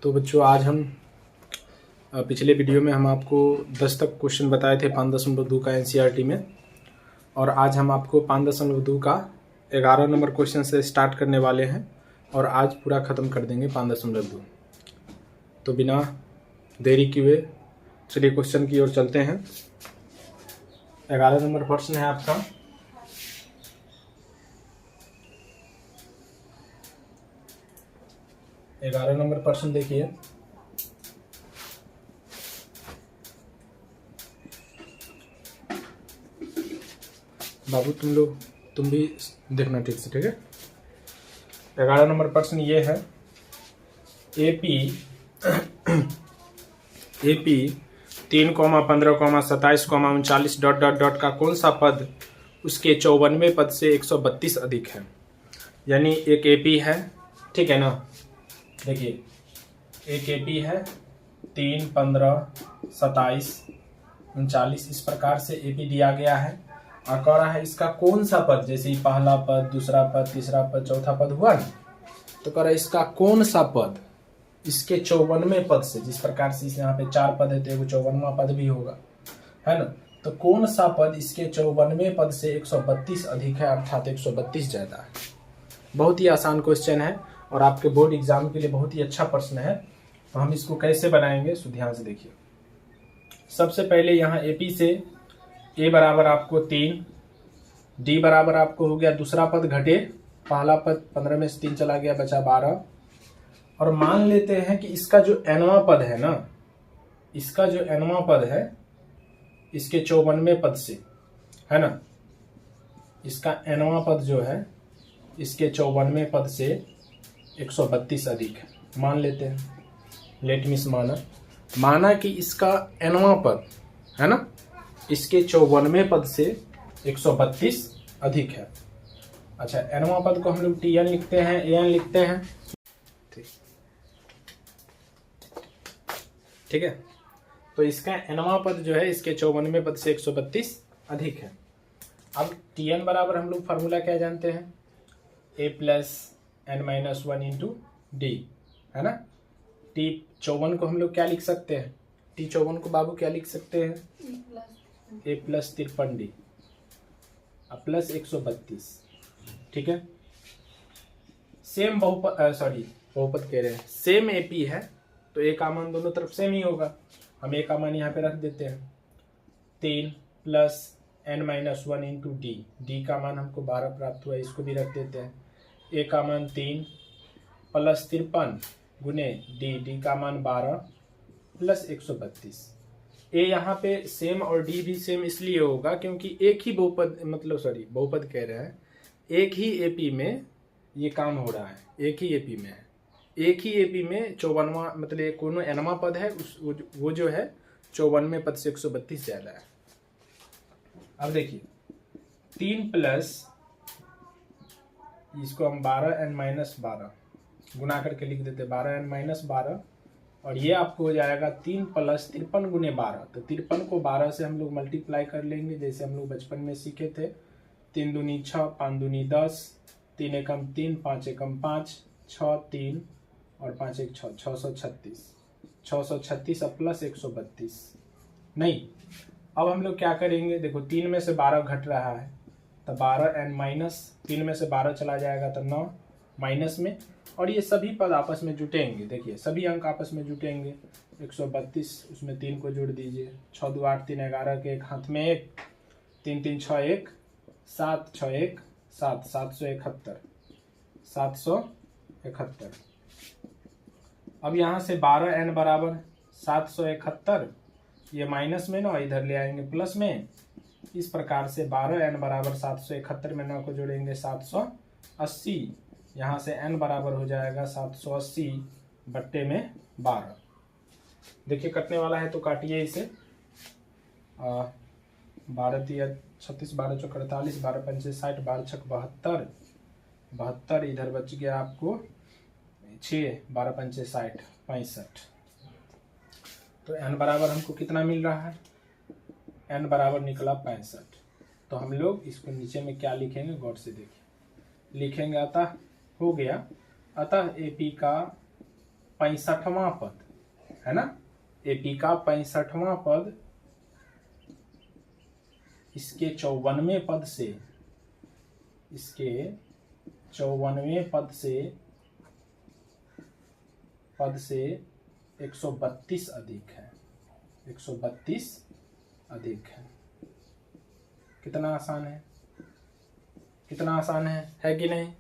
तो बच्चों आज हम पिछले वीडियो में हम आपको 10 तक क्वेश्चन बताए थे 5.2 का एनसीईआरटी में, और आज हम आपको 5.2 का 11 नंबर क्वेश्चन से स्टार्ट करने वाले हैं और आज पूरा ख़त्म कर देंगे 5.2। तो बिना देरी किए चलिए क्वेश्चन की ओर चलते हैं। 11 नंबर प्रश्न है आपका। ग्यारह नंबर प्रश्न देखिए। बाबू तुम भी देखना ठीक से, ठीक है। 11 नंबर प्रश्न ये है, एपी 3,15,27,39 डॉट डॉट डॉट का कौन सा पद उसके 54वें पद से 132 अधिक है। यानी एक एपी है, ठीक है ना। देखिए एक एपी है 3, 15, 27, 39 इस प्रकार से एपी दिया गया है और कह रहा है इसका कौन सा पद, जैसे पहला पद, दूसरा पद, तीसरा पद, चौथा पद हुआ ना, तो कह रहा है इसका कौन सा पद इसके 54वें पद से, जिस प्रकार से यहाँ पे 4 पद है तो एक 54वां पद भी होगा, है ना। तो कौन सा पद इसके 54वें पद से 132 अधिक है, अर्थात 132 ज्यादा है। बहुत ही आसान क्वेश्चन है और आपके बोर्ड एग्जाम के लिए बहुत ही अच्छा प्रश्न है। तो हम इसको कैसे बनाएंगे, सो ध्यान से देखिए। सबसे पहले यहाँ एपी से ए बराबर आपको 3, डी बराबर आपको हो गया दूसरा पद घटे पहला पद, 15 में से 3 चला गया, बचा 12। और मान लेते हैं कि इसका जो nवां पद है ना, इसका जो nवां पद है इसके 54वें पद से, है ना, इसका nवां पद जो है इसके 54वें पद से 132 अधिक है। मान लेते हैं, लेट मिस माना कि इसका nवां पद है ना इसके 54वें पद से 132 अधिक है। अच्छा, nवां पद को हम लोग tn लिखते हैं, an लिखते हैं, ठीक है। तो इसका nवां पद जो है इसके 54वें पद से 132 अधिक है। अब tn बराबर हम लोग फार्मूला क्या जानते हैं, a plus n-1 into D, है ना। T54 को हम लोग क्या लिख सकते हैं, T54 को बाबू क्या लिख सकते हैं, a प्लस 53d प्लस 132, ठीक है। सेम बहुपद कह रहे हैं, सेम एपी है तो ए का मान दोनों तरफ सेम ही होगा। हम ए का मान यहाँ पे रख देते हैं 3 plus n-1 into d, d का मान हमको 12 प्राप्त हुआ, इसको भी रख देते हैं। ए का मान 3 प्लस 53 गुने डी, डी का मान 12 प्लस 132। ए यहाँ पे सेम और डी भी सेम इसलिए होगा क्योंकि एक ही बहुपद, बहुपद कह रहे हैं, एक ही एपी में ये काम हो रहा है, एक ही एपी में है, एक ही एपी में 54वां मतलब कोनो nवां पद है वो जो है 54वें पद से 132 ज्यादा है। अब देखिए 3 प्लस इसको हम 12n-12 गुना करके लिख देते 12n-12, और ये आपको हो जाएगा 3 प्लस 53 गुने 12। तो 53 को 12 से हम लोग मल्टीप्लाई कर लेंगे, जैसे हम लोग बचपन में सीखे थे। 3 दूनी 6, 5 दूनी 10, 3 एकम 3, 5 एकम 5, 6 3 और 5 एक 6, 636 अब प्लस 132 नहीं। अब हम लोग क्या करेंगे, देखो 3 में से 12 घट रहा है तो 12n- 3 में से 12 चला जाएगा तो 9 माइनस में, और ये सभी पद आपस में जुटेंगे। देखिए सभी अंक आपस में जुटेंगे, 132 उसमें 3 को जोड़ दीजिए, 6 2 8 3 11 के एक हाथ में 1, 3 3 6 1 7 6 1 7 771। अब यहाँ से 12n बराबर 771, ये माइनस में 9 इधर ले आएंगे प्लस में, इस प्रकार से 12n बराबर 771 में 9 को जोड़ेंगे 780, यहाँ से n बराबर हो जाएगा 780 बट्टे में 12। देखिए कटने वाला है तो काटिए इसे, 12 3 36, 12 चौक 48, 12 पंचे 60, 12 छक 72, इधर बच गया आपको 6, 12 पंचे 60, 65। तो n बराबर हमको कितना मिल रहा है, n बराबर निकला 65। तो हम लोग इसको नीचे में क्या लिखेंगे, गौर से देखिए, लिखेंगे अतः हो गया, अतः एपी का 65वां पद है ना, एपी का 65वां पद इसके 54वें पद से, इसके 54वें पद से 132 अधिक है, 132 अधिक है। कितना आसान है, कितना आसान है कि नहीं?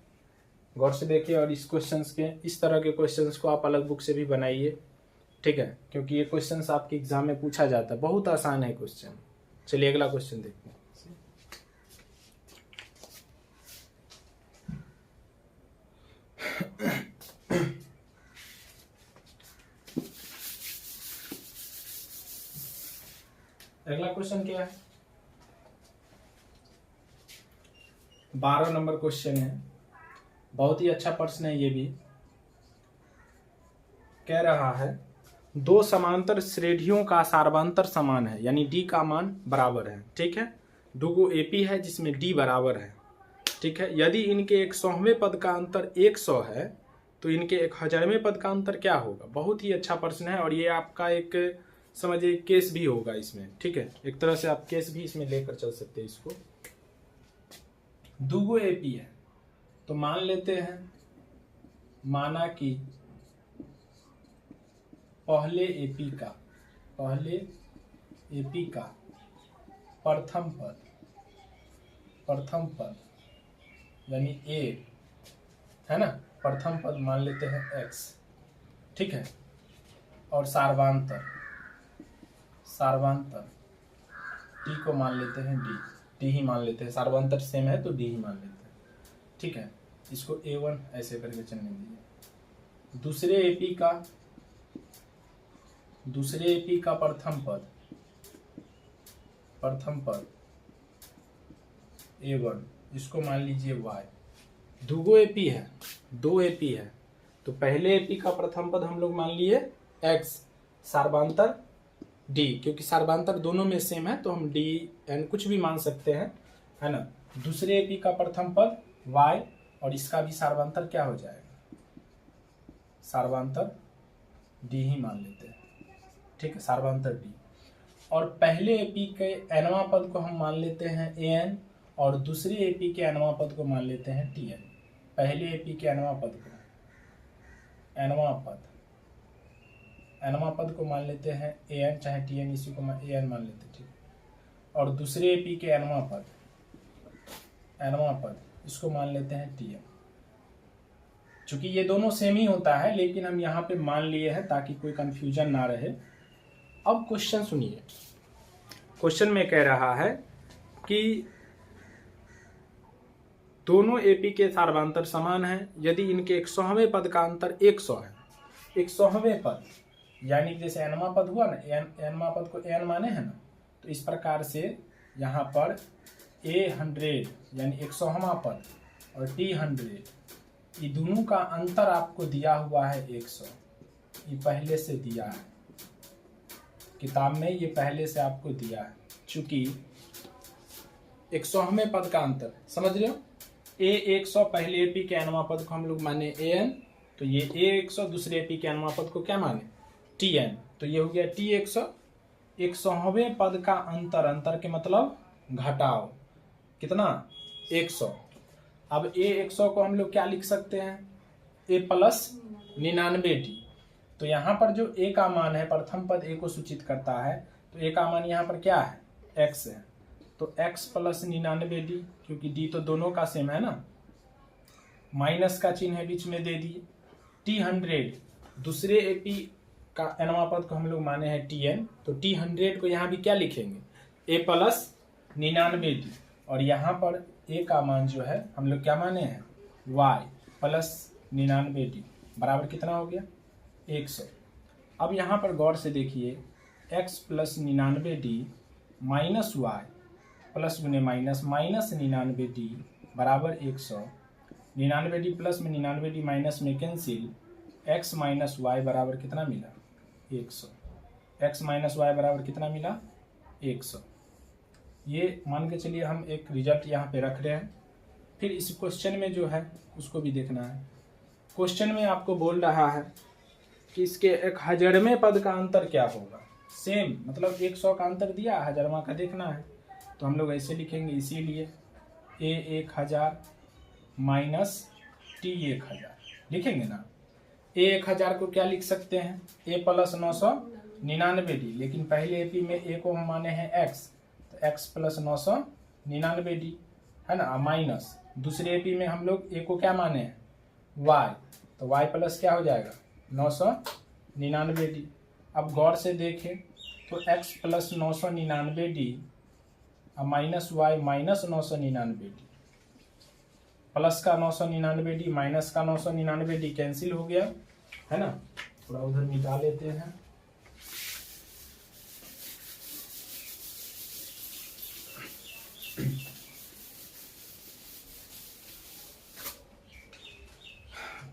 गौर से देखिए और इस क्वेश्चंस के, इस तरह के क्वेश्चंस को आप अलग बुक से भी बनाइए, ठीक है, क्योंकि ये क्वेश्चंस आपके एग्जाम में पूछा जाता है, बहुत आसान है क्वेश्चन। चलिए अगला क्वेश्चन देखते हैं। अगला क्वेश्चन क्या है? 12 नंबर क्वेश्चन है, बहुत ही अच्छा प्रश्न है ये भी। कह रहा है दो समांतर श्रेणियों का सार्वंतर समान है, यानी डी का मान बराबर है, ठीक है। दो एपी है जिसमें डी बराबर है, ठीक है। यदि इनके 100वें पद का अंतर 100 है तो इनके 1000वें पद का अंतर क्या होगा? बहुत ही अच्छा प्रश्न है और ये आपका एक समझिए केस भी होगा इसमें, ठीक है। एक तरह से आप केस भी इसमें लेकर चल सकते हैं इसको। दो एपी है तो मान लेते हैं, माना कि पहले एपी का प्रथम पद यानी ए है ना, प्रथम पद मान लेते हैं x, ठीक है। और सार्वंतर टी को मान लेते हैं डी ही मान लेते हैं, सार्वंतर सेम है तो डी ही मान लेते हैं, ठीक है। इसको A1 ऐसे करके चलने दीजिए। दूसरे एपी का प्रथम पद A1, इसको मान लीजिए y। दो एपी है तो पहले एपी का प्रथम पद हम लोग मान लिए x, सार्वंतर d, क्योंकि सार्वंतर दोनों में सेम है तो हम d n कुछ भी मान सकते हैं, है ना। दूसरे एपी का प्रथम पद y और इसका भी सार्वंतर क्या हो जाएगा? सार्वंतर d ही मान लेते हैं, ठीक है, सार्वंतर d। और पहले एपी के nवां पद को हम मान लेते हैं an और दूसरे एपी के nवां पद को मान लेते हैं tn। पहले एपी के nवां पद को मान लेते हैं an चाहे tn, इसी को an मान लेते हैं, ठीक। और दूसरे एपी के nवां पद इसको मान लेते हैं tn। चूंकि ये दोनों सेम ही होता है लेकिन हम यहाँ पे मान लिए हैं ताकि कोई कंफ्यूजन ना रहे। अब क्वेश्चन सुनिए, क्वेश्चन में कह रहा है कि दोनों एपी के सार्वंतर समान हैं यदि इनके 100वें पद का अंतर 100 है। 100वें पद यानी जैसे nवां पद हुआ ना, nवां पद को n माने है ना, तो इस प्रकार से यहाँ पर A100 यानी 100वां पद और T100, ये दोनों का अंतर आपको दिया हुआ है 100। ये पहले से दिया है किताब में, ये पहले से आपको दिया है। चूंकि 100वें पद का अंतर समझ रहे हो, A100 पहले एपी के nवां पद को हम लोग माने an, तो ये A100 दूसरे एपी के nवां पद को क्या माने? tn, तो ये हो गया T100। 100वें पद का अंतर के मतलब घटाओ, कितना? 100। अब A100 को हम लोग क्या लिख सकते हैं? A plus 99D। तो यहाँ पर जो A का मान है, प्रथम पद A को सूचित करता है, तो A का मान यहाँ पर क्या है? x है, तो x प्लस 99D, क्योंकि D तो दोनों का सेम है ना, माइनस का चिन्ह है बीच में दे दिए। T100 दूसरे एपी का nवां पद को हम लोग माने हैं tn, तो T100 को यहाँ भी क्या लिखेंगे? A प्लस 99D, और यहाँ पर A का मान जो है हम लोग क्या माने हैं? y प्लस 99D बराबर कितना हो गया? 100। अब यहाँ पर गौर से देखिए, x plus 99D minus y plus गुने माइनस 99D बराबर 100। 99D प्लस में 99D माइनस में कैंसिल, x माइनस y बराबर कितना मिला? 100। x माइनस y बराबर कितना मिला? 100। ये मान के चलिए हम एक रिजल्ट यहाँ पे रख रहे हैं। फिर इस क्वेश्चन में जो है उसको भी देखना है। क्वेश्चन में आपको बोल रहा है कि इसके 1,000वें पद का अंतर क्या होगा। सेम मतलब 100 का अंतर दिया, 1000वां का देखना है, तो हम लोग ऐसे लिखेंगे, इसीलिए a 1000 माइनस t 1000 लिखेंगे ना। a 1000 को क्या लिख सकते हैं, a प्लस 999d, लेकिन पहले एपी में a को हम माने हैं x, तो x प्लस 999d है ना, माइनस दूसरे एपी में हम लोग a को क्या माने हैं y, तो y प्लस क्या हो जाएगा 999d। अब गौर से देखें तो x plus 999d minus y minus 999d, plus का 999d माइनस का 999d कैंसिल हो गया है ना। थोड़ा उधर मिटा लेते हैं।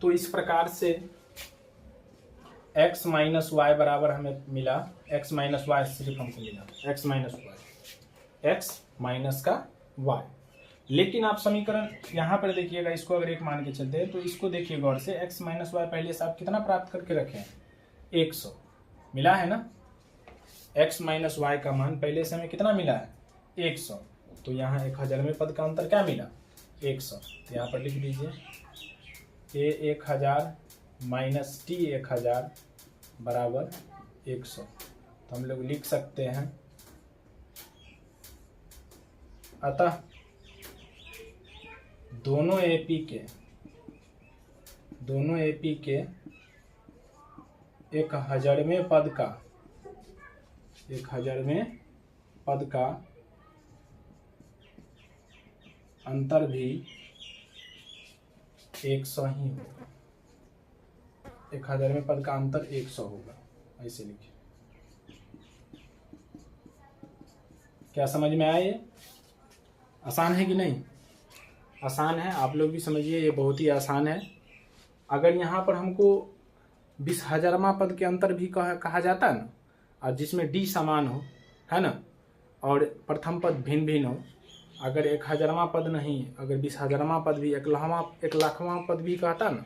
तो इस प्रकार से x माइनस वाई बराबर हमें मिला, x माइनस वाई सिर्फ हमको मिला x minus y, x minus का y। लेकिन आप समीकरण यहाँ पर देखिएगा, इसको अगर एक मान के चलते हैं तो इसको देखिए गौर से, x माइनस वाई पहले से आप कितना प्राप्त करके रखे हैं 100 मिला है ना। x माइनस वाई का मान पहले से हमें कितना मिला है 100, तो यहाँ 1000वें पद का अंतर क्या मिला 100, तो यहाँ पर लिख दीजिए a 1000 माइनस t 1000 बराबर 100। तो हम लोग लिख सकते हैं, अतः दोनों एपी के 1000वें पद का अंतर भी 100 ही होगा। 1000वें पद का अंतर 100 होगा, ऐसे लिखिए। क्या समझ में आया? ये आसान है कि नहीं? आसान है, आप लोग भी समझिए, ये बहुत ही आसान है। अगर यहाँ पर हमको 20,000वां पद के अंतर भी कहा जाता है ना, और जिसमें डी समान हो है ना, और प्रथम पद भिन्न भिन्न हो, अगर 1000वां पद नहीं, अगर 20,000वां पद भी 1,00,000वां पद भी कहता ना,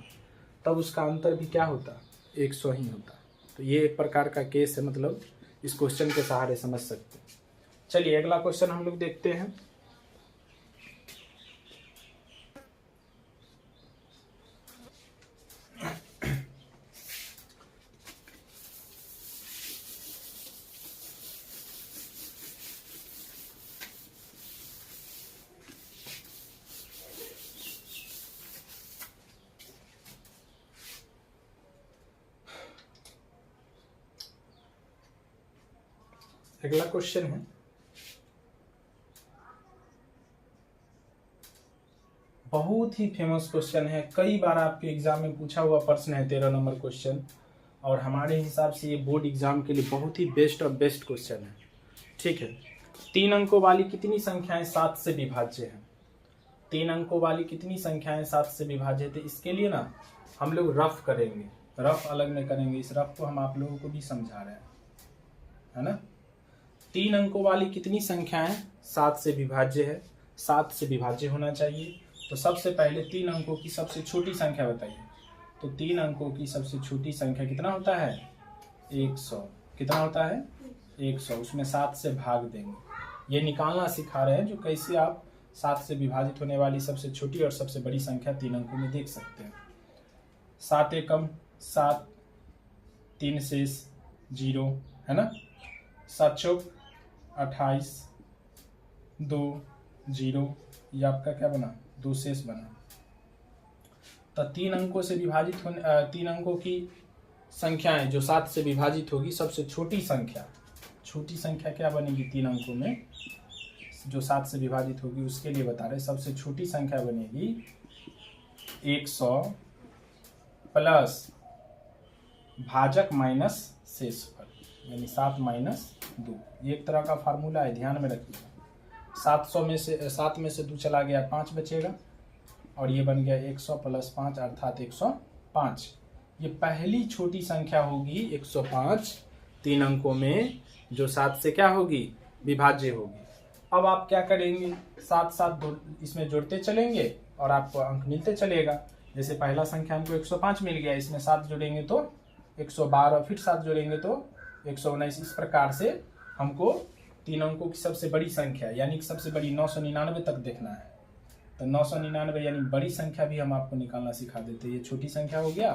तब उसका अंतर भी क्या होता 100 ही होता। तो ये एक प्रकार का केस है, मतलब इस क्वेश्चन के सहारे समझ सकते हैं। चलिए अगला क्वेश्चन हम लोग देखते हैं। अगला क्वेश्चन है, बहुत ही फेमस क्वेश्चन है, कई बार आपके एग्जाम में पूछा हुआ प्रश्न है, 13 नंबर क्वेश्चन, और हमारे हिसाब से ये बोर्ड एग्जाम के लिए बहुत ही बेस्ट और बेस्ट क्वेश्चन है। ठीक है, 3 अंकों वाली कितनी संख्याएं 7 से विभाज्य हैं? 3 अंकों वाली कितनी संख्याएं 7 से विभाज्य है? इसके लिए ना हम लोग रफ करेंगे, रफ अलग में करेंगे। इस रफ को हम आप लोगों को भी समझा रहे हैं, है ना। 3 अंकों वाली कितनी संख्याएं 7 से विभाज्य है? 7 से विभाज्य होना चाहिए। तो सबसे पहले 3 अंकों की सबसे छोटी संख्या बताइए। तो 3 अंकों की सबसे छोटी संख्या कितना होता है 100। कितना होता है 100, उसमें 7 से भाग देंगे। ये निकालना सिखा रहे हैं, जो कैसे आप 7 से विभाजित होने वाली सबसे छोटी और सबसे बड़ी संख्या 3 अंकों में देख सकते हैं। 7 एकम 7, 3 शेष 0 है ना, 7 चौक 28, 2 0, ये आपका क्या बना 2 शेष बना। तो 3 अंकों से विभाजित होने 3 अंकों की संख्याएं जो 7 से विभाजित होगी, सबसे छोटी संख्या क्या बनेगी 3 अंकों में जो 7 से विभाजित होगी, उसके लिए बता रहे। सबसे छोटी संख्या बनेगी 100 प्लस भाजक माइनस शेषफल, यानी 7 माइनस 2। ये एक तरह का फार्मूला है, ध्यान में रखिएगा। 7 में से 2 चला गया, 5 बचेगा, और ये बन गया 100 प्लस 5 अर्थात 105। ये पहली छोटी संख्या होगी 105 3 अंकों में, जो 7 से क्या होगी विभाज्य होगी। अब आप क्या करेंगे, 7 इसमें जोड़ते चलेंगे और आपको अंक मिलते चलेगा। जैसे पहला संख्या हमको 105 मिल गया, इसमें 7 जोड़ेंगे तो 112, फिर 7 जोड़ेंगे तो 119। इस प्रकार से हमको 3 अंकों की सबसे बड़ी संख्या यानी कि सबसे बड़ी 999 तक देखना है। तो 999 यानी बड़ी संख्या भी हम आपको निकालना सिखा देते हैं। ये छोटी संख्या हो गया,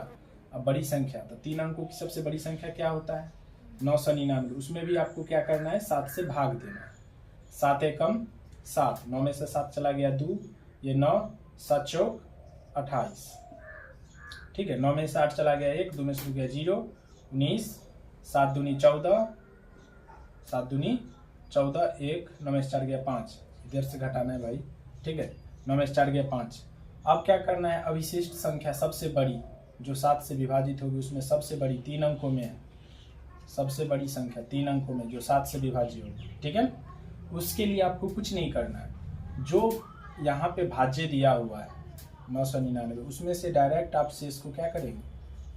अब बड़ी संख्या। तो 3 अंकों की सबसे बड़ी संख्या क्या होता है? 999। उसमें भी आपको क्या करना है? 7 से भाग देना है। 7 एकम 7, 9 में से 7 चला गया 2, ये 9, 7 चौक 28। ठीक है, 9 में से 8 चला गया 1, 2 में से गया 0, 19, 7 दूनी 14, 7 दूनी 14, 1, 9 में से 4 गया 5, इधर से घटाना है भाई। ठीक है, 9 में से 4 गया 5। अब क्या करना है? अविशिष्ट संख्या सबसे बड़ी जो 7 से विभाजित होगी उसमें सबसे बड़ी 3 अंकों में है, सबसे बड़ी संख्या 3 अंकों में जो 7 से विभाज्य होगी। ठीक है, उसके लिए आपको कुछ नहीं करना है। जो यहाँ पे भाज्य दिया हुआ है 999, उसमें से डायरेक्ट आप शेष को क्या करेंगे?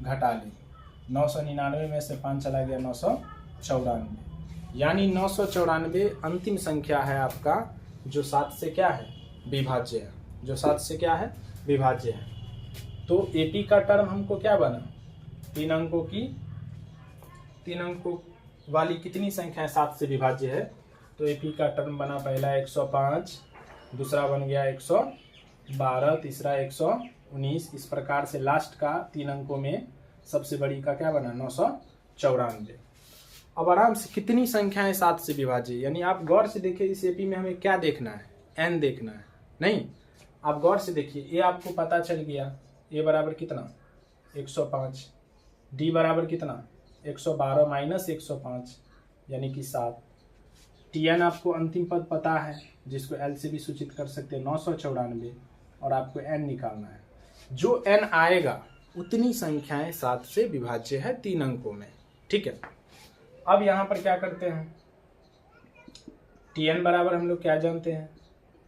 घटा लेंगे। 999 में से 5 चला गया 994, यानी 994 अंतिम संख्या है आपका जो 7 से क्या है? विभाज्य है। जो 7 से क्या है? विभाज्य है। तो एपी का टर्म हमको क्या बना? 3 अंकों वाली कितनी संख्या 7 से विभाज्य है? तो एपी का टर्म बना पहला 105, दूसरा बन गया 112, तीसरा 119। इस प्रकार से लास्ट का 3 अंकों में सबसे बड़ी का क्या बना? 994। अब आराम से कितनी संख्याएं 7 से विभाज्य, यानी आप गौर से देखिए इस एपी में हमें क्या देखना है? एन देखना है। नहीं, आप गौर से देखिए, ए आपको पता चल गया, ए बराबर कितना? 105। डी बराबर कितना? 112 माइनस 105 यानी कि 7। टी एन आपको अंतिम पद पता है जिसको एल से भी सूचित कर सकते हैं 994, और आपको एन निकालना है। जो एन आएगा उतनी संख्याएं 7 से विभाज्य है 3 अंकों में। ठीक है, अब यहां पर क्या करते हैं? टी एन बराबर हम लोग क्या जानते हैं?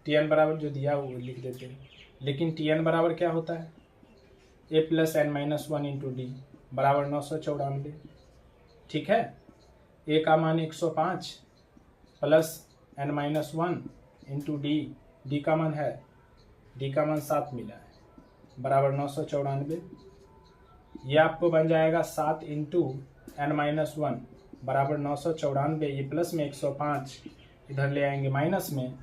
टी एन बराबर जो दिया वो लिख देते हैं, लेकिन टी एन बराबर क्या होता है? A plus n minus 1 into d बराबर 994। ठीक है, ए का मान 105 plus n minus 1 into d, d का मान है, डी का मान 7 मिला है बराबर 994। ये आपको बन जाएगा 7 इंटू एन माइनस 1 बराबर 994। ये प्लस में 105 इधर ले आएंगे माइनस में।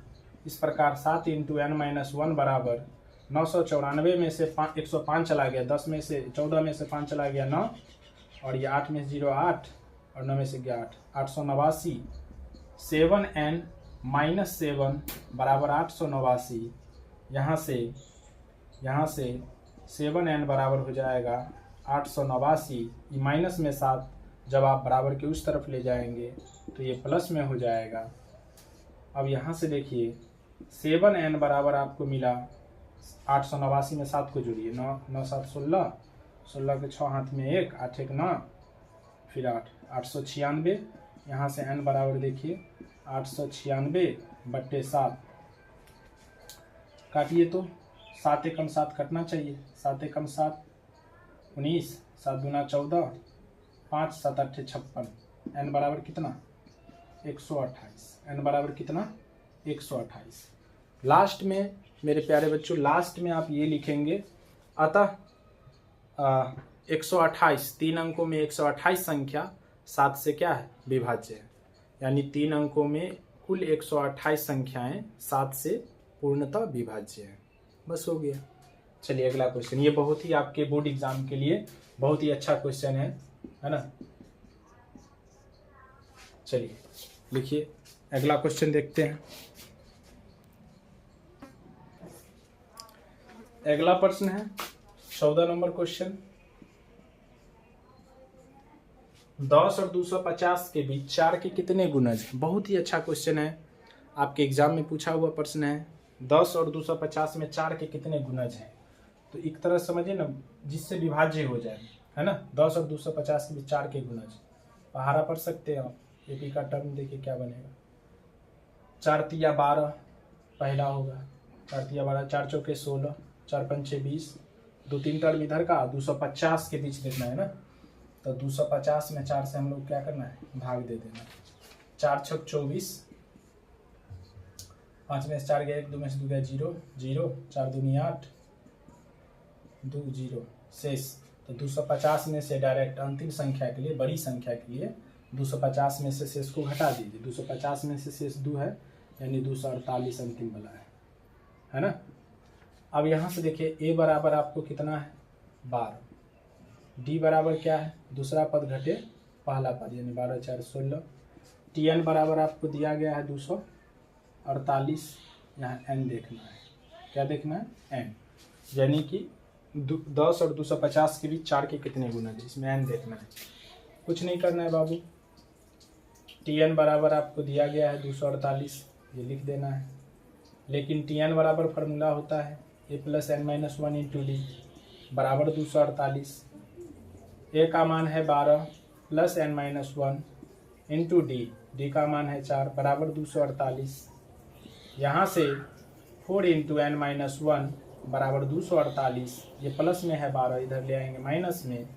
इस प्रकार 7 इंटू एन माइनस 1 बराबर 994 में से 105 चला गया, 10 में से 14 में से 5 चला गया 9, और ये 8 में से 0 8, और 9 में से गया 8, 889। 7n माइनस 7 बराबर 889। यहाँ से 7n बराबर हो जाएगा 889। माइनस में 7 जब आप बराबर के उस तरफ ले जाएंगे तो ये प्लस में हो जाएगा। अब यहाँ से देखिए 7n बराबर आपको मिला 889 में 7 को जोड़िए, 9 9 7 16, 16 के 6 हाथ में 1, 8 1 9, फिर 8, 896। यहाँ से n बराबर देखिए 896 बट्टे 7 काटिए तो 7 एकम 7 कटना चाहिए। 7 एकम 7 19, 7 दूना 14, 5 7 8 56। n बराबर कितना? 128। n बराबर कितना? 128। लास्ट में मेरे प्यारे बच्चों, लास्ट में आप ये लिखेंगे, अतः 128 3 अंकों में 128 संख्या 7 से क्या है? विभाज्य है। यानी 3 अंकों में कुल 128 संख्याएं 7 से पूर्णतः विभाज्य है। बस हो गया। चलिए अगला क्वेश्चन, ये बहुत ही आपके बोर्ड एग्जाम के लिए बहुत ही अच्छा क्वेश्चन है ना? चलिए लिखिए, अगला क्वेश्चन देखते हैं। अगला प्रश्न है 14 नंबर क्वेश्चन। 10 और 250 के बीच 4 के कितने गुणज? बहुत ही अच्छा क्वेश्चन है, आपके एग्जाम में पूछा हुआ प्रश्न है। 10 और 250 में 4 के कितने गुणज हैं? तो एक तरह समझिए ना, जिससे विभाज्य हो जाए, है ना? 10 और 250 के बीच 4 के गुणज पहाड़ा पढ़ सकते हैं आप। एपी का टर्म देखिए क्या बनेगा। 4 तिया 12 पहला होगा, 4 तिया 12, 4 चौके 16, 4 पंचे 20, 2 3 टर्म इधर का 250 के बीच देखना है ना। तो 250 में 4 से हम लोग क्या करना है? भाग दे देना। 4 छक 24, 5 में से 4 गया 1, 2 में से 2 गया 0 0, 4 दूनी 8, 2 0 शेष तो 250 में से डायरेक्ट अंतिम संख्या के लिए, बड़ी संख्या के लिए 250 में से शेष को घटा दीजिए। 250 में से शेष 2 है, यानी 248 अंतिम वाला है ना। अब यहाँ से देखिए a बराबर आपको कितना है 12, d बराबर क्या है, दूसरा पद घटे पहला पद, यानी 12 4 16। tn बराबर आपको दिया गया है 248, यहाँ n देखना है, क्या देखना है n, यानी कि 10 और 250 के बीच 4 के कितने गुना है, इसमें n देखना है। कुछ नहीं करना है बाबू, tn बराबर आपको दिया गया है 248, ये लिख देना है। लेकिन tn बराबर फार्मूला होता है a plus n minus 1 into d बराबर 248। a का मान है 12 plus n minus 1 into D का मान है 4 बराबर 248। यहाँ से 4 इंटू n माइनस 1 बराबर 248, ये प्लस में है 12, इधर ले आएंगे माइनस में।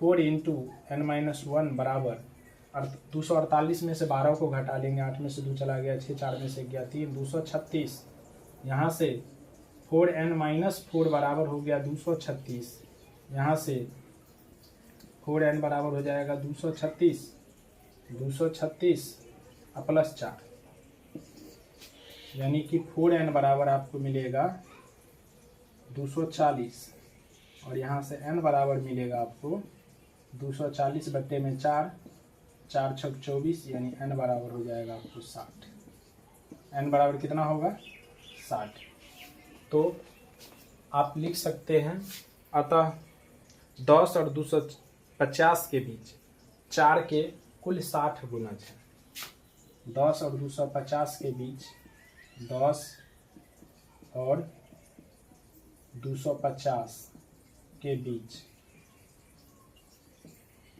4 इंटू n माइनस 1 बराबर 248 में से 12 को घटा लेंगे, 8 में से 2 चला गया 6, 4 में से गया 3, 236। यहाँ से 4n माइनस 4 बराबर हो गया 236, यहाँ से 4n बराबर हो जाएगा 236 प्लस 4, यानी कि 4n बराबर आपको मिलेगा 240, और यहाँ से n बराबर मिलेगा आपको 240 बट्टे में 4, 4 छक 24, यानी n बराबर हो जाएगा आपको 60। n बराबर कितना होगा 60। तो आप लिख सकते हैं, अतः 10 और 250 के बीच 4 के कुल 60 गुणज हैं। 10 और 250 के बीच 10 और 250 के बीच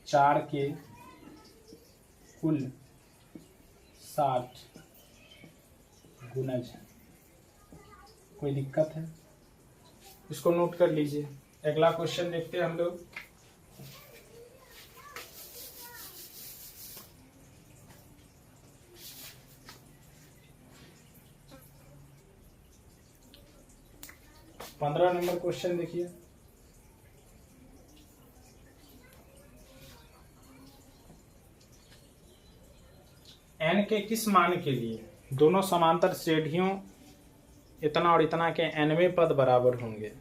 4 के कुल 60 गुणज हैं। कोई दिक्कत है, इसको नोट कर लीजिए। अगला क्वेश्चन देखते हैं हम लोग। पंद्रह नंबर क्वेश्चन देखिए। n के किस मान के लिए दोनों समांतर श्रेणियों इतना और इतना के nवें पद बराबर होंगे,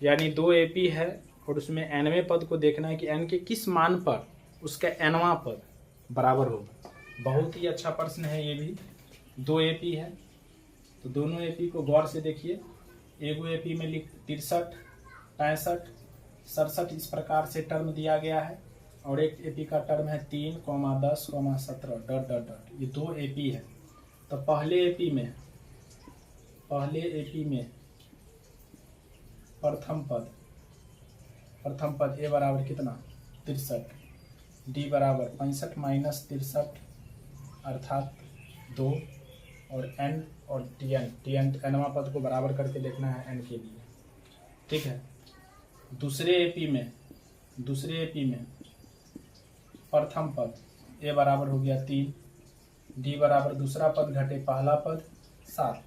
यानी 2 एपी है और उसमें nवें पद को देखना है कि n के किस मान पर उसका nवां पद बराबर होगा। बहुत ही अच्छा प्रश्न है ये भी। 2 एपी है तो दोनों एपी को गौर से देखिए। एगो एपी में लिख 63, 65, 67 इस प्रकार से टर्म दिया गया है, और एक एपी का टर्म है 3, 10, 17 डॉट डॉट डॉट। ये 2 एपी है। तो पहले एपी में प्रथम पद ए बराबर कितना 63, डी बराबर 65 माइनस 63 अर्थात 2, और एन और टी एन एनवा पद को बराबर करके देखना है एन के लिए, ठीक है। दूसरे एपी में प्रथम पद ए बराबर हो गया 3, डी बराबर दूसरा पद घटे पहला पद 7।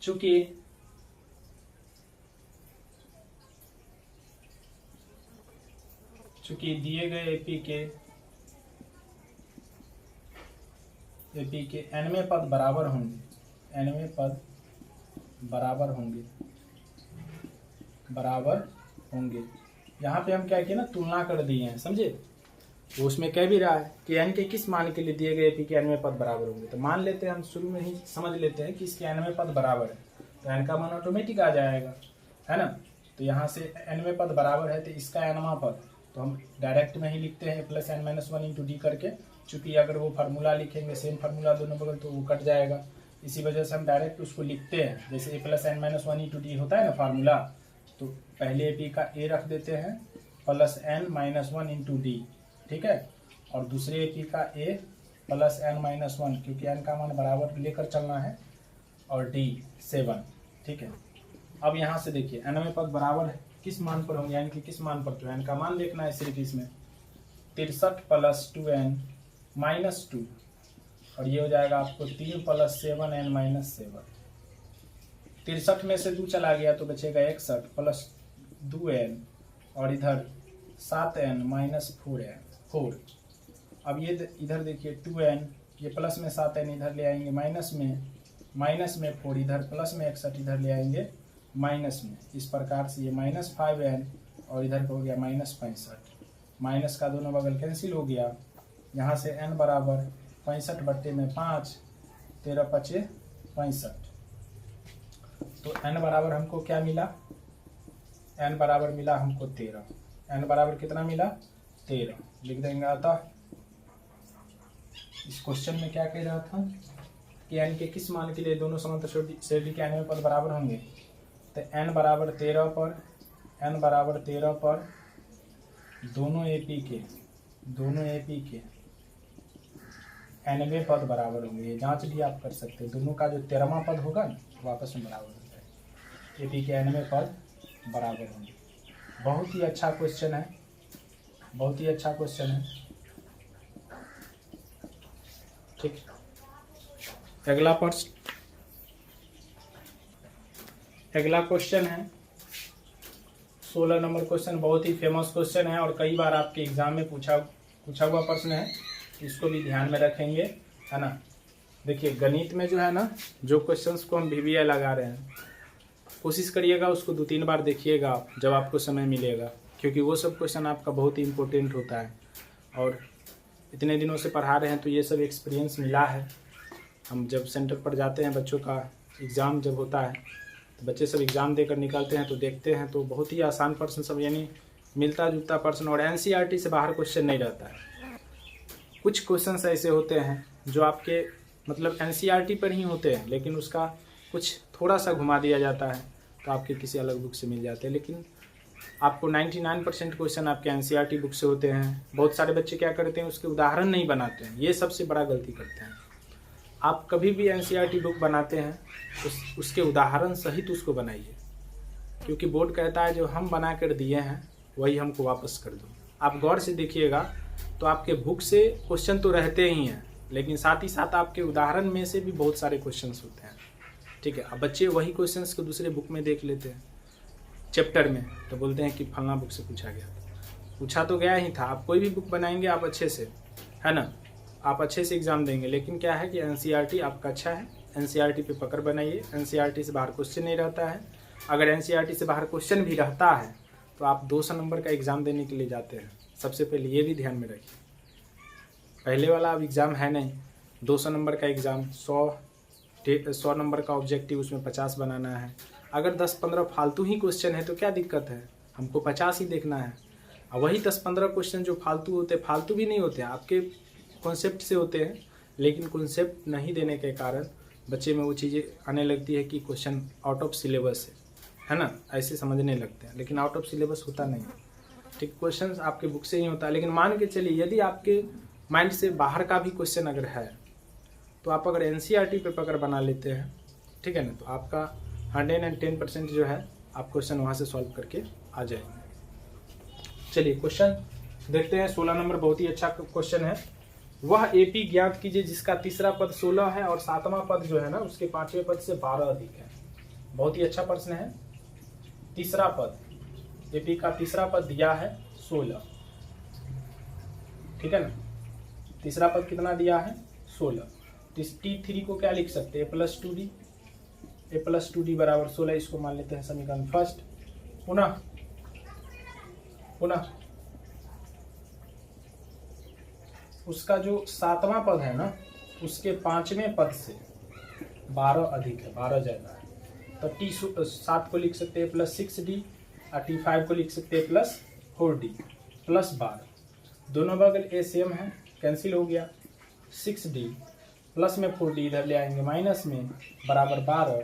चूंकि दिए गए एपी के एनवें पद बराबर होंगे। यहाँ पे हम क्या किए ना, तुलना कर दिए हैं, समझे। तो उसमें कह भी रहा है कि एन के किस मान के लिए दिए गए एपी के एनवें पद बराबर होंगे। तो मान लेते हैं, हम शुरू में ही समझ लेते हैं कि इसके एनवें पद बराबर है, तो एन का मान ऑटोमेटिक आ जाएगा, है ना। तो यहाँ से एनवें पद बराबर है तो इसका एनवां पद तो हम डायरेक्ट में ही लिखते हैं plus n minus 1 into D करके। चूंकि अगर वो फार्मूला लिखेंगे सेम फार्मूला दोनों बगल तो वो कट जाएगा, इसी वजह से हम डायरेक्ट उसको लिखते हैं। जैसे a plus n minus 1 into d होता है ना फार्मूला, तो पहले एपी का ए रख देते हैं plus n minus 1 into D, ठीक है। और दूसरे एपी का ए प्लस n माइनस 1, क्योंकि n का मान बराबर लेकर चलना है, और डी 7, ठीक है। अब यहाँ से देखिए एनवें पद बराबर है किस मान पर होंगे, n के किस मान पर, तो n का मान देखना है सिर्फ इसमें। 63 प्लस 2n माइनस 2, और ये हो जाएगा आपको 3 प्लस 7n माइनस 7। 63 में से 2 चला गया तो बचेगा 61 प्लस 2n और इधर 7n माइनस 4। अब ये इधर देखिए 2n, ये प्लस में 7n इधर ले आएंगे माइनस में 4 इधर, प्लस में 61 इधर ले आएंगे माइनस में। इस प्रकार से ये -5n और इधर हो गया -65। माइनस का दोनों बगल कैंसिल हो गया। यहाँ से n बराबर 65/5, 13×5 = 65। तो n बराबर हमको क्या मिला? n बराबर मिला हमको 13। n बराबर कितना मिला? 13 लिख देंगे। अतः इस क्वेश्चन में क्या कह रहा था कि n के किस मान के लिए दोनों समांतर श्रेणी के nवें पद बराबर होंगे? तो n बराबर 13 पर दोनों एपी के nवें पद बराबर होंगे। ये जांच भी आप कर सकते हैं, दोनों का जो 13वां पद होगा ना वो आपस में बराबर हो जाएगा। एपी के nवें पद बराबर होंगे। बहुत ही अच्छा क्वेश्चन है, बहुत ही अच्छा क्वेश्चन है। ठीक, अगला क्वेश्चन है 16 नंबर क्वेश्चन। बहुत ही फेमस क्वेश्चन है और कई बार आपके एग्जाम में पूछा हुआ प्रश्न है, इसको भी ध्यान में रखेंगे, है ना। देखिए गणित में जो है ना, जो क्वेश्चंस को हम VBI लगा रहे हैं, कोशिश करिएगा उसको 2-3 बार देखिएगा जब आपको समय मिलेगा, क्योंकि वो सब क्वेश्चन आपका बहुत ही इम्पोर्टेंट होता है। और इतने दिनों से पढ़ा रहे हैं तो ये सब एक्सपीरियंस मिला है। हम जब सेंटर पर जाते हैं, बच्चों का एग्ज़ाम जब होता है तो बच्चे सब एग्ज़ाम देकर निकलते हैं तो देखते हैं तो बहुत ही आसान प्रश्न सब, यानी मिलता जुलता प्रश्न, और NCERT से बाहर क्वेश्चन नहीं रहता है। कुछ क्वेश्चंस ऐसे होते हैं जो आपके मतलब NCERT पर ही होते हैं, लेकिन उसका कुछ थोड़ा सा घुमा दिया जाता है तो आपके किसी अलग बुक से मिल जाते हैं। लेकिन आपको 99% क्वेश्चन आपके NCERT बुक से होते हैं। बहुत सारे बच्चे क्या करते हैं, उसके उदाहरण नहीं बनाते हैं, ये सबसे बड़ा गलती करते हैं। आप कभी भी NCERT बुक बनाते हैं उसके उदाहरण सहित उसको बनाइए, क्योंकि बोर्ड कहता है जो हम बना कर दिए हैं वही हमको वापस कर दो। आप गौर से देखिएगा तो आपके बुक से क्वेश्चन तो रहते ही हैं, लेकिन साथ ही साथ आपके उदाहरण में से भी बहुत सारे क्वेश्चंस होते हैं। ठीक है, अब बच्चे वही क्वेश्चंस को दूसरे बुक में देख लेते हैं चैप्टर में, तो बोलते हैं कि फलना बुक से पूछा गया था। पूछा तो गया ही था। आप कोई भी बुक बनाएंगे आप अच्छे से, है ना, आप अच्छे से एग्जाम देंगे, लेकिन क्या है कि NCERT आपका अच्छा है, NCERT पे पकड़ बनाइए। NCERT से बाहर क्वेश्चन नहीं रहता है। अगर NCERT से बाहर क्वेश्चन भी रहता है तो आप 200 नंबर का एग्ज़ाम देने के लिए जाते हैं। सबसे पहले ये भी ध्यान में रखिए, पहले वाला अब एग्ज़ाम है नहीं, 200 नंबर का एग्ज़ाम, 100 नंबर का ऑब्जेक्टिव, उसमें 50 बनाना है। अगर 10-15 फालतू ही क्वेश्चन है तो क्या दिक्कत है, हमको 50 ही देखना है। और वही 10-15 क्वेश्चन जो फालतू होते, फालतू भी नहीं होते, आपके कॉन्सेप्ट से होते हैं, लेकिन कॉन्सेप्ट नहीं देने के कारण बच्चे में वो चीज़ें आने लगती है कि क्वेश्चन आउट ऑफ सिलेबस है ना, ऐसे समझने लगते हैं, लेकिन आउट ऑफ सिलेबस होता नहीं। ठीक, क्वेश्चन आपके बुक से ही होता है। लेकिन मान के चलिए यदि आपके माइंड से बाहर का भी क्वेश्चन अगर है तो आप अगर NCERT पे पकड़ बना लेते हैं, ठीक है ना, तो आपका 110% जो है आप क्वेश्चन वहाँ से सॉल्व करके आ जाएंगे। चलिए क्वेश्चन देखते हैं 16 नंबर। बहुत ही अच्छा क्वेश्चन है। वह AP ज्ञात कीजिए जिसका तीसरा पद 16 है और 7वां पद जो है ना उसके 5वें पद से 12 अधिक है। बहुत ही अच्छा प्रश्न है। तीसरा पद, AP का तीसरा पद दिया है 16, ठीक है ना, तीसरा पद कितना दिया है 16। तो इस T3 को क्या लिख सकते हैं, A प्लस 2D बराबर 16, इसको मान लेते हैं समीकरण फर्स्ट। पुनः उसका जो 7वां पद है ना उसके 5वें पद से 12 अधिक है, 12 ज्यादा है। तो T7 को लिख सकते हैं प्लस 6D और T5 को लिख सकते हैं प्लस 4D प्लस 12। दोनों बगल A सेम है, कैंसिल हो गया। 6D प्लस में 4D इधर ले आएंगे माइनस में, बराबर 12।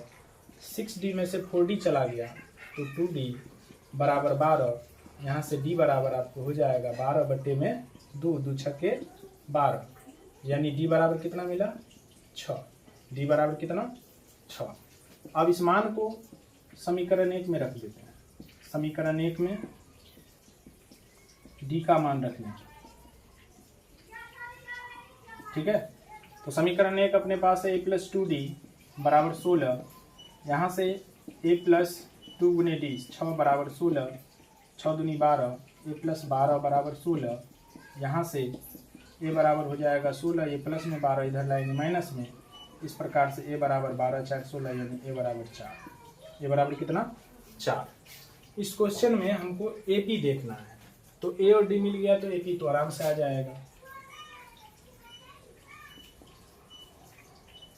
6D में से 4D चला गया तो 2D बराबर 12। यहाँ से D बराबर आपको हो जाएगा 12/2, 2 छक्के 12, यानी D बराबर कितना मिला 6। D बराबर कितना 6। अब इस मान को समीकरण 1 में रख देते हैं। समीकरण 1 में D का मान रखना, ठीक है। तो समीकरण 1 अपने पास है A प्लस 2D बराबर 16। यहाँ से A प्लस 2 गुने D 6 बराबर 16, 6 दूनी 12, ए प्लस 12 बराबर 16। यहाँ से ए बराबर हो जाएगा 16, ये प्लस में 12 इधर लाएंगे माइनस में। इस प्रकार से ए बराबर 12 4 16 यानी ए बराबर 4। ए बराबर कितना 4। इस क्वेश्चन में हमको ए पी देखना है, तो ए और डी मिल गया तो ए पी तो आराम से आ जाएगा।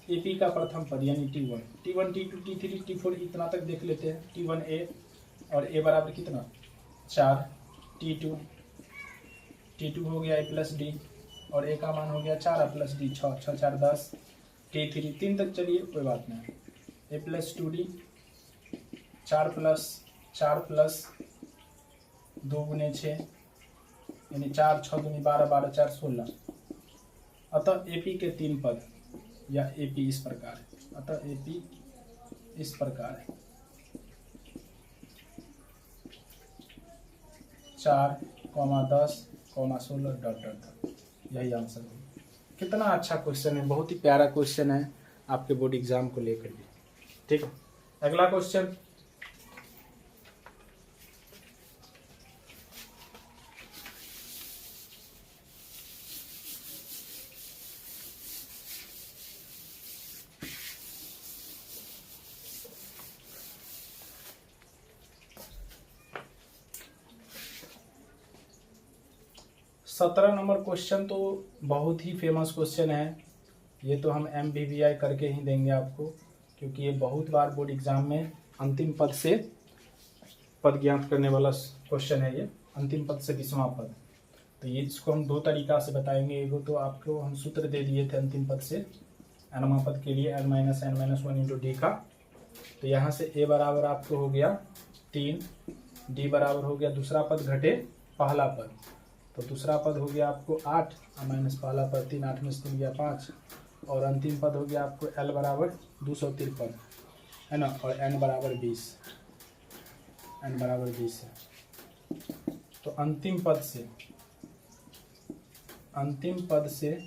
ए पी का प्रथम पद यानी T1, T1 T2 T3 T4 इतना तक देख लेते हैं। T1 ए और ए बराबर कितना 4, T2 हो गया ए प्लस डी और ए का मान हो गया 4 प्लस डी 6, 6 4 10। T3 3 तक चलिए कोई बात नहीं। ए प्लस 2D 4 प्लस 2 गुने 6 यानी 4 6 दूनी 12 12 4 16। अतः एपी के 3 पद या एपी इस प्रकार है। अतः एपी इस प्रकार है 4, 10, 16 डॉट डॉट। यही आंसर होगा। कितना अच्छा क्वेश्चन है, बहुत ही प्यारा क्वेश्चन है आपके बोर्ड एग्जाम को लेकर भी। ठीक है, अगला क्वेश्चन। सत्रह नंबर क्वेश्चन तो बहुत ही फेमस क्वेश्चन है। ये तो हम MBBI करके ही देंगे आपको, क्योंकि ये बहुत बार बोर्ड एग्जाम में अंतिम पद से पद ज्ञात करने वाला क्वेश्चन है। ये अंतिम पद से 20वां पद। तो ये इसको हम 2 तरीका से बताएंगे। एगो तो आपको हम सूत्र दे दिए थे अंतिम पद से nवां पद के लिए n-1 इंटू डी का। तो यहाँ से a बराबर आपको हो गया 3, d बराबर हो गया दूसरा पद घटे पहला पद। तो दूसरा पद हो गया आपको 8 माइनस पहला पद 3, 8 में से 3 गया 5 और अंतिम पद हो गया आपको l बराबर 253 है ना, और n बराबर 20 है। तो अंतिम पद से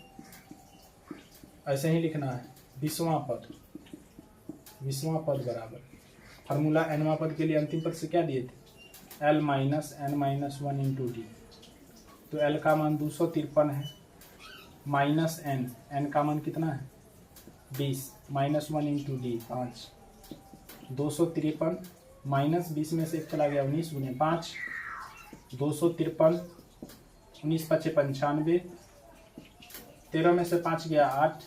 ऐसे ही लिखना है 20वां पद बराबर फार्मूला nवां पद के लिए अंतिम पद से क्या दिए थे l minus n-1 into D. तो L का मान 253 है माइनस n का मान कितना है 20 माइनस 1 इंटू डी 5। 253 माइनस 20 में से 1 चला गया 19 गुने 5। 253 19 5 95। 13 में से 5 गया 8।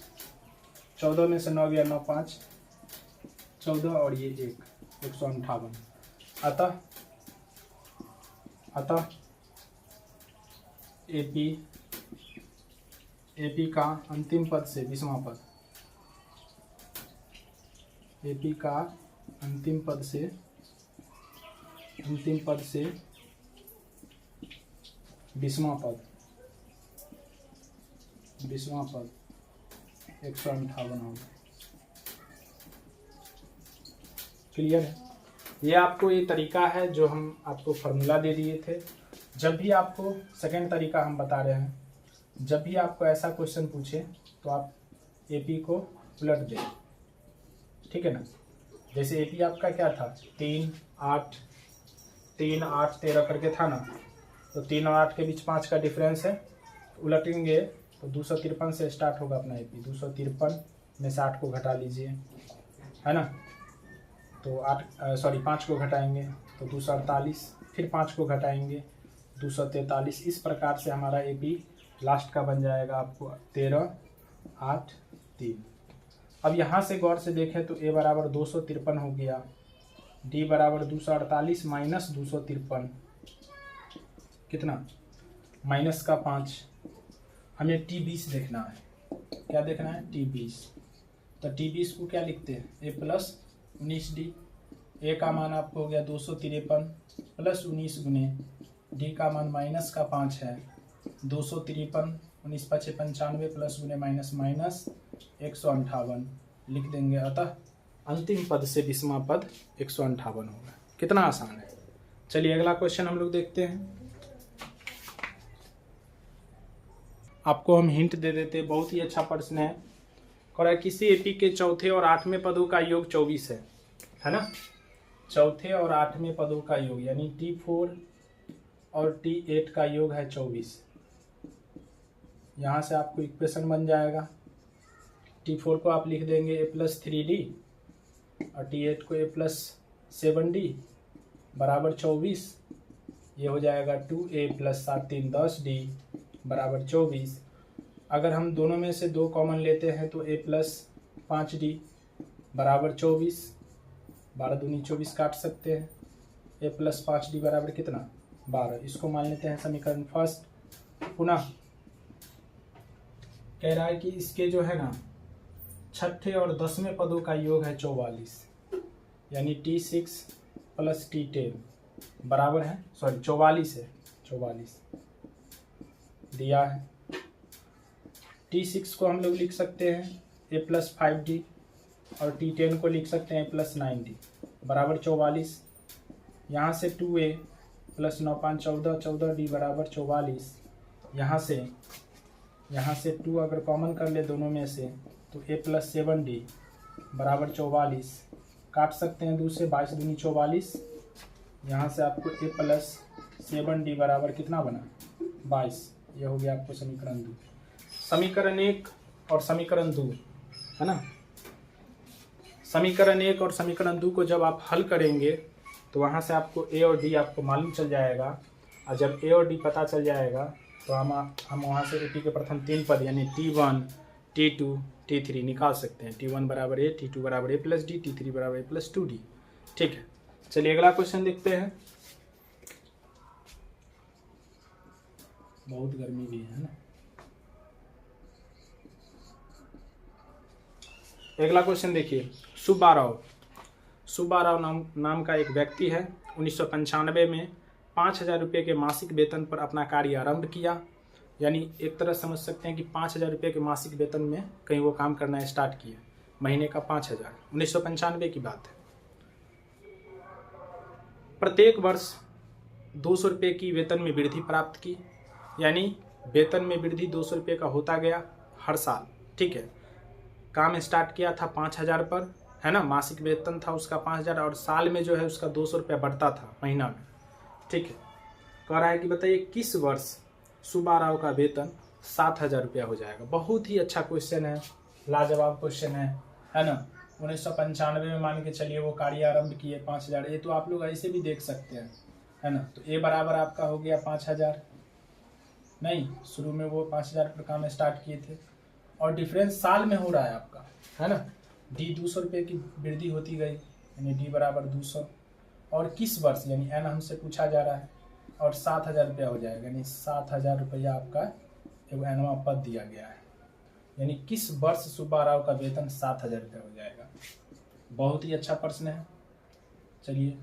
14 में से 9 गया 9 5 14 और ये 158। अतः एपी का अंतिम पद से 20वां पद, एपी का अंतिम पद से 20वां पद 158 होगा। क्लियर है। ये आपको ये तरीका है जो हम आपको फार्मूला दे दिए थे। जब भी आपको सेकंड तरीका हम बता रहे हैं, जब भी आपको ऐसा क्वेश्चन पूछे तो आप एपी को उलट दें। ठीक है ना। जैसे एपी आपका क्या था 3 8 13 करके था ना, तो 3 और 8 के बीच 5 का डिफरेंस है। उलटेंगे तो 253 से स्टार्ट होगा अपना एपी। 253 में से 8 को घटा लीजिए, है ना। तो 5 को घटाएंगे तो 248, फिर 5 को घटाएंगे 243। इस प्रकार से हमारा एपी लास्ट का बन जाएगा आपको 13 8 3। अब यहाँ से गौर से देखें तो ए बराबर 253 हो गया, डी बराबर 248 माइनस 253 कितना माइनस का 5। हमें T20 देखना है। क्या देखना है T20। तो T20 को क्या लिखते हैं ए प्लस 19D। ए का मान आपको हो गया 253 प्लस 19 गुने डी का मान माइनस का 5 है 253 19 5 95 प्लस गुने माइनस 158 लिख देंगे। अतः अंतिम पद से 20वां पद 158 होगा। कितना आसान है। चलिए अगला क्वेश्चन हम लोग देखते हैं। आपको हम हिंट दे देते, बहुत ही अच्छा प्रश्न है। और किसी एपी के चौथे और 8वें पदों का योग 24 है ना। चौथे और 8वें पदों का योग यानी T4 और T8 का योग है 24। यहाँ से आपको इक्वेशन बन जाएगा, T4 को आप लिख देंगे a+3d और T8 को a+7d बराबर 24। ये हो जाएगा 2a + 7 3 10d बराबर 24। अगर हम दोनों में से 2 कॉमन लेते हैं तो a+5d बराबर 24, 12 दूनी 24 काट सकते हैं। a+5d बराबर कितना 12। इसको मान लेते हैं समीकरण फर्स्ट। पुनः कह रहा है कि इसके जो है ना छठे और 10वें पदों का योग है 44, यानी T6 + T10 बराबर है 44 है, 44 दिया है। T6 को हम लोग लिख सकते हैं a+5d और T10 को लिख सकते हैं a+9d बराबर 44। यहाँ से 2a + 9 5 14 14d बराबर 44। यहाँ से 2 अगर कॉमन कर ले दोनों में से तो a+7d बराबर 44 काट सकते हैं 2 से, 22 दूनी 44। यहाँ से आपको a+7d बराबर कितना बना 22। ये हो गया आपको समीकरण 2। समीकरण 1 और समीकरण 2 है ना। समीकरण 1 और समीकरण 2 को जब आप हल करेंगे तो वहाँ से आपको a और d आपको मालूम चल जाएगा, और जब a और d पता चल जाएगा तो हम वहाँ से AP के प्रथम 3 पद यानी T1 T2 T3 निकाल सकते हैं। T1 बराबर a, T2 बराबर a+d, T3 बराबर a+2d। ठीक है, चलिए अगला क्वेश्चन देखते हैं। बहुत गर्मी भी है ना। अगला क्वेश्चन देखिए। सुब्बा राव नाम का एक व्यक्ति है। 1995 में 5,000 रुपये के मासिक वेतन पर अपना कार्य आरंभ किया। यानी एक तरह समझ सकते हैं कि 5,000 रुपये के मासिक वेतन में कहीं वो काम करना स्टार्ट किया। महीने का 5,000, 1995 की बात है। प्रत्येक वर्ष 200 रुपये की वेतन में वृद्धि प्राप्त की, यानी वेतन में वृद्धि 200 रुपये का होता गया हर साल। ठीक है, काम स्टार्ट किया था 5,000 पर, है ना। मासिक वेतन था उसका 5,000 और साल में जो है उसका 200 रुपया बढ़ता था महीना में। ठीक है, कह रहा है कि बताइए किस वर्ष सुब्बा राव का वेतन 7,000 रुपया हो जाएगा। बहुत ही अच्छा क्वेश्चन है, लाजवाब क्वेश्चन है ना। 1995 में मान के चलिए वो कार्य आरंभ किए 5,000। ये तो आप लोग ऐसे भी देख सकते हैं, है ना। तो ए बराबर आपका हो गया 5,000, नहीं शुरू में वो 5,000 पर काम स्टार्ट किए थे, और डिफरेंस साल में हो रहा है आपका, है ना। डी 200 रुपये की वृद्धि होती गई, यानी डी बराबर 200, और किस वर्ष यानी एन हमसे पूछा जा रहा है, और 7,000 रुपया हो जाएगा, यानी 7,000 रुपया आपका एक एनवा पद दिया गया है। यानी किस वर्ष सुब्बा राव का वेतन 7,000 रुपया हो जाएगा। बहुत ही अच्छा प्रश्न है। चलिए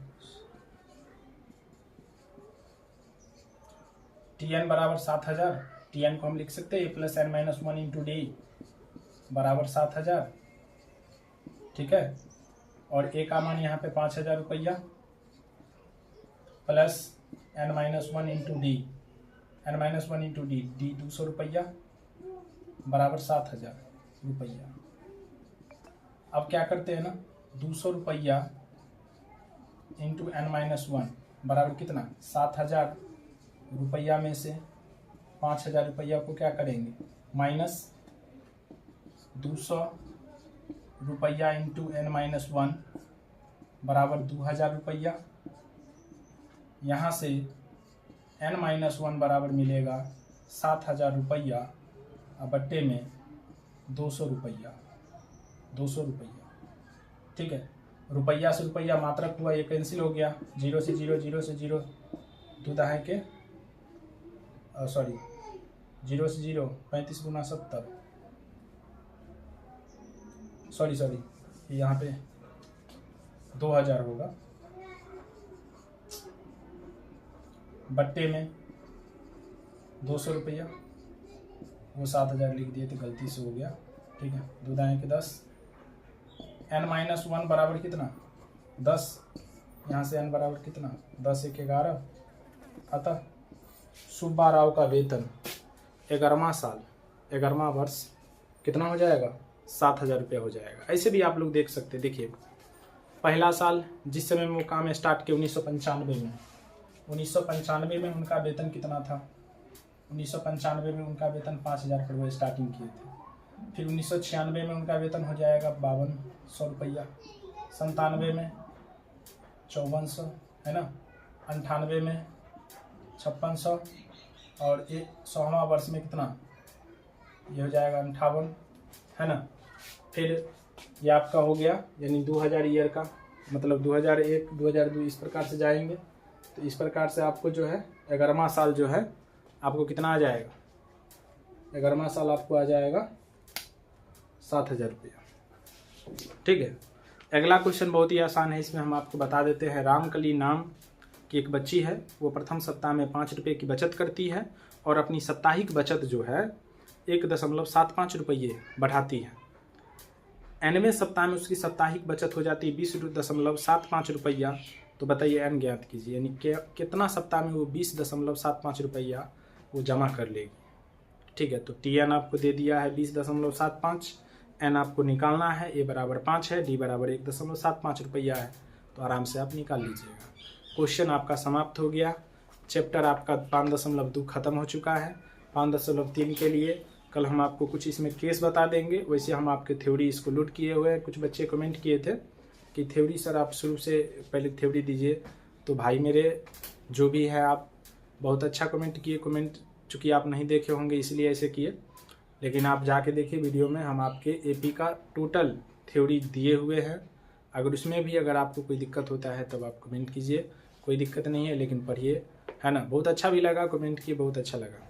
Tn बराबर 7,000, Tn को हम लिख सकते हैं a+n-1 इंटू डी बराबर 7,000। ठीक है, और ए का मान यहाँ पे 5,000 रुपया plus n-1 into D, n-1 into d, D 200 रुपया बराबर 7,000 रुपया। अब क्या करते हैं ना, 200 रुपया इंटू n-1 बराबर कितना 7,000 रुपया में से 5,000 रुपया को क्या करेंगे माइनस 200 रुपया इंटू n-1 बराबर 2,000 रुपया। यहाँ से n-1 बराबर मिलेगा 7,000 रुपया बट्टे में 200 रुपया, 200 रुपया। ठीक है, रुपया से रुपया मात्रक हुआ, ये कैंसिल हो गया, 0 से 0, 0 से 0, 2 है के 0 से 0, 35 गुना 70, सॉरी यहाँ पे 2,000 होगा बट्टे में 200 रुपया, वो 7,000 लिख दिए थे, गलती से हो गया। ठीक है, 2 दाएँ के 10, n-1 बराबर कितना 10, यहाँ से n बराबर कितना 10 1 11। अतः सुब्बा राव का वेतन 11वां साल 11वां वर्ष कितना हो जाएगा 7,000 रुपया हो जाएगा। ऐसे भी आप लोग देख सकते हैं। देखिए पहला साल जिस समय में वो काम स्टार्ट किया 1995 में, 1995 में उनका वेतन कितना था? 1995 में उनका वेतन 5,000 पर वो स्टार्टिंग किए थे। फिर 1996 में उनका वेतन हो जाएगा 5200 रुपया, 97 में 5400 है ना, 98 में 5600 और 100वां वर्ष में कितना, ये हो जाएगा 58 है ना। फिर ये आपका हो गया यानी 2000 ईयर का, मतलब 2001 2002 इस प्रकार से जाएंगे। तो इस प्रकार से आपको जो है 11वां साल जो है आपको कितना आ जाएगा, 11वां साल आपको आ जाएगा 7,000 रुपया। ठीक है। अगला क्वेश्चन बहुत ही आसान है, इसमें हम आपको बता देते हैं। रामकली नाम की एक बच्ची है, वो प्रथम सप्ताह में 5 रुपये की बचत करती है और अपनी साप्ताहिक बचत जो है 1.75 रुपये बढ़ाती है। nवें सप्ताह में उसकी साप्ताहिक बचत हो जाती है 20.75 रुपया। तो बताइए n ज्ञात कीजिए, यानी कितना सप्ताह में वो 20.75 रुपया वो जमा कर लेगी। ठीक है, तो Tn आपको दे दिया है 20.75, n आपको निकालना है, a बराबर 5 है, d बराबर 1.75 रुपया है। तो आराम से आप निकाल लीजिएगा। क्वेश्चन आपका समाप्त हो गया। चैप्टर आपका 5.2 खत्म हो चुका है। 5.3 के लिए कल हम आपको कुछ इसमें केस बता देंगे। वैसे हम आपके थ्योरी इसको लूट किए हुए हैं। कुछ बच्चे कमेंट किए थे कि थ्योरी सर आप शुरू से पहले थ्योरी दीजिए। तो भाई मेरे जो भी है, आप बहुत अच्छा कमेंट किए। कमेंट चूँकि आप नहीं देखे होंगे इसलिए ऐसे किए, लेकिन आप जाके देखिए वीडियो में, हम आपके एपी का टोटल थ्योरी दिए हुए हैं। अगर उसमें भी अगर आपको कोई दिक्कत होता है तब आप कमेंट कीजिए, कोई दिक्कत नहीं है, लेकिन पढ़िए, है ना। बहुत अच्छा भी लगा, कमेंट किए, बहुत अच्छा लगा।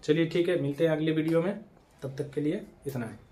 चलिए ठीक है, मिलते हैं अगले वीडियो में, तब तक के लिए इतना है।